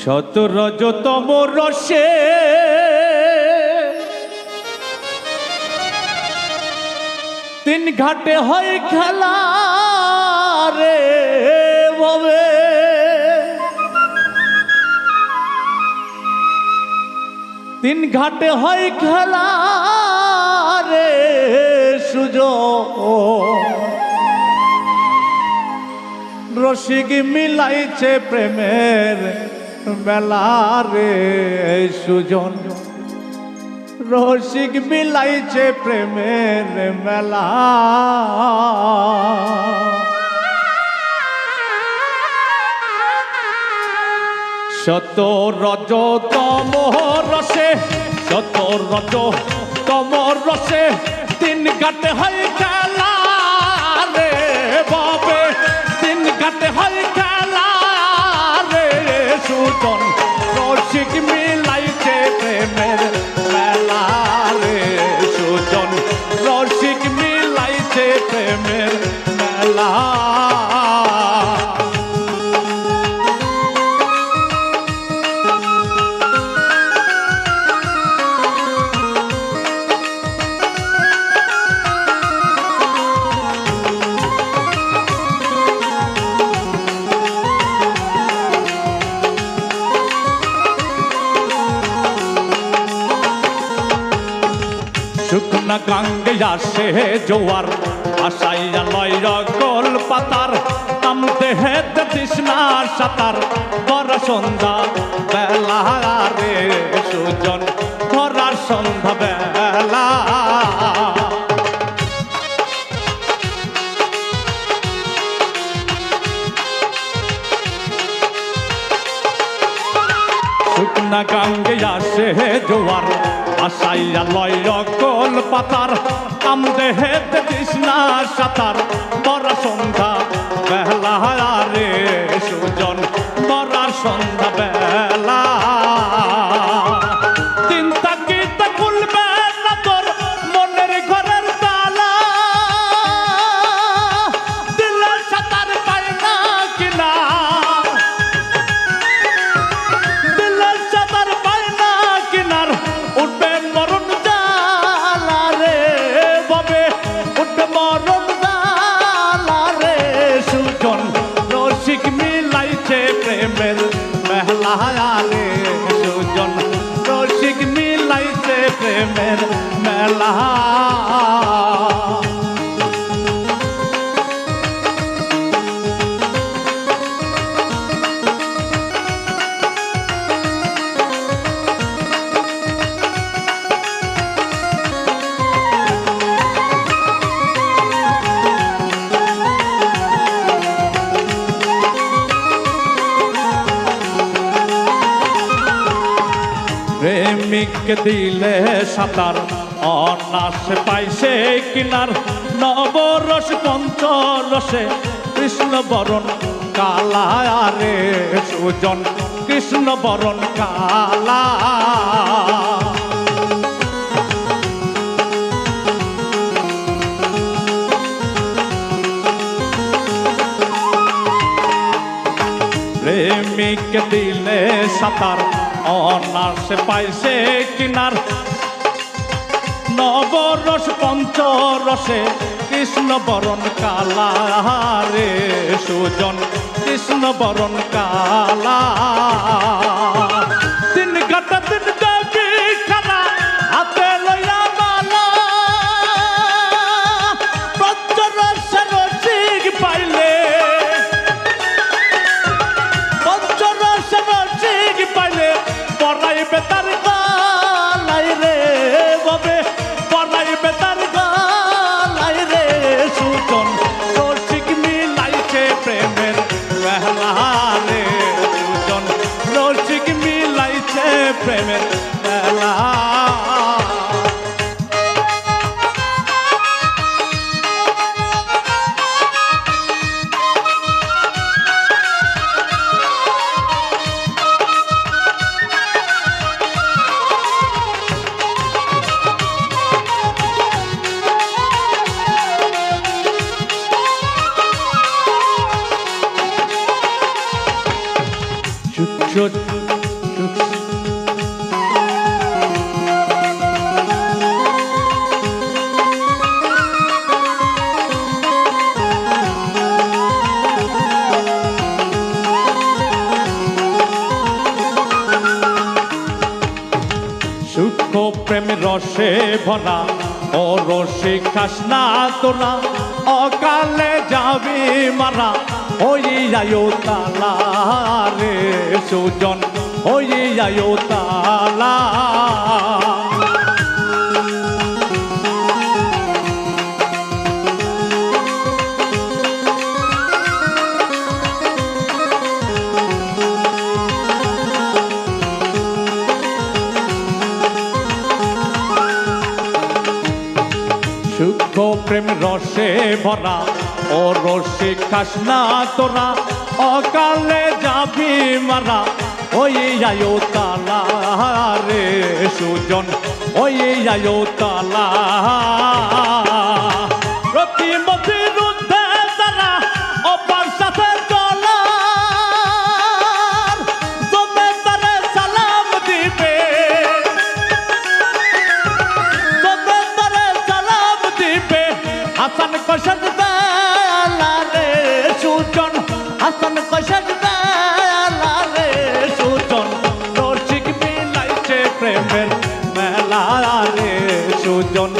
শত রজতম রসে তিন ঘাটে হয় খেলা রে ববে, তিন ঘাটে হয় খেলা রে সুযোগ, রসিক মিলাইছে প্রেমের মেলা রে সুজন, রসিক মিলাইছে প্রেমের মেলা। শত রজতম রসে, শত রজতম রসে তিন ঘাটে হয় খেলা রে বাবে, তিন ঘাটে হয় খেলা রে সুজন, রসিক মিলাইছে প্রেমের মেলা রে সুজন, রসিক মিলাইছে প্রেমের মেলা। শুকনা গাঙ্গে আসে জোয়ার, আসাইয়া লয় রগল পাতার, নামতে হেতে তৃষ্ণা সাঁতার, ভরা সন্ধ্যা বেলা রে সুজন, ভরা সন্ধ্যা বেলা। শুকনা গাঙ্গে আসে জোয়ার, আসাইয়া লয় রগল পাতার, আমদে হেতে তৃষ্ণা সাঁতার, ভরা সন্ধ্যা বেলা রে সুজন, ভরা সন্ধ্যা বেলা। চিন্তা কিতা খুলবে না তোর মনের ঘরের তালা, দিলের সাঁতার পায় না কিনা, দিলের সাঁতার পায় না কিনার, উঠবে মরণ জালা রে ববে, উঠবে মরণ জালা রে সুজন, রসিক মিলাইছে প্রেমের মেলা রে সুজন, রসিক মিলাইছে প্রেমের মেলা। প্রেমিক দিলে সাঁতার, অনাস পাইছে কিনার, নবরস পঞ্চরসে কৃষ্ণ বরণ কালা রে সুজন, কৃষ্ণ বরণ কালা। প্রেমিক দিলে সাঁতার, অনাস পাইছে কিনার, নবরস পঞ্চরসে কৃষ্ণ বরণ কালা রে সুজন, কৃষ্ণ বরণ কালা। তিন ঘাটা তিন দেবী খানা হাতে লইয়া মালা, পঞ্চরসে রসিক পাইলে, পঞ্চরসে রসিক পাইলে পরাইবে তার গলাই রে ববে, পরাইবে তার গলাই রে সুজন, রসিক মিলাইছে প্রেমের মেলা রে সুজন, রসিক মিলাইছে প্রেমের মেলা। প্রেম রসে ভরা ও রসে খাস না তোরা অকালে যাবি মারা ওই আয়ো তালা রে সুজন ওই আয়ো তালা সূক্ষ্ম প্রেম রসে ভরা ও রসে খাস না তোরা অকালে যাবি মারা ওই আয়ো তালা রে সুজন ওই আয়ো তালা প্রতিমতির ঊর্ধ্বে তারা অপার সাথে চলা তোমে তারে সালাম দিবে হাসান কষার বেলা রে সুজন হাসান কষার বেলা রে সুজন রসিক মিলাইছে প্রেমের মেলা রে সুজন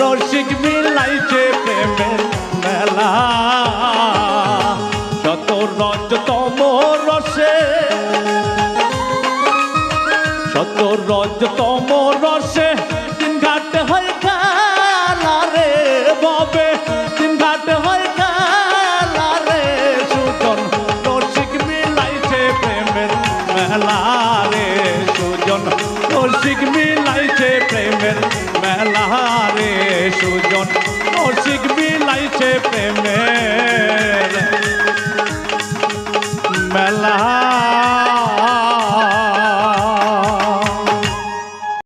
রসিক মিলাইছে প্রেমের মেলা যত রজতম রসে শত রজতম রসে তিন ঘাট হয় খেলা রে ববে তিন ঘাট হয় খেলা রে সুজন রসিক মিলাইছে প্রেমের মেলা রে সুজন রসিক মিলাইছে প্রেমের মেলা রে সুজন রসিক মিলাইছে প্রেমের মেলা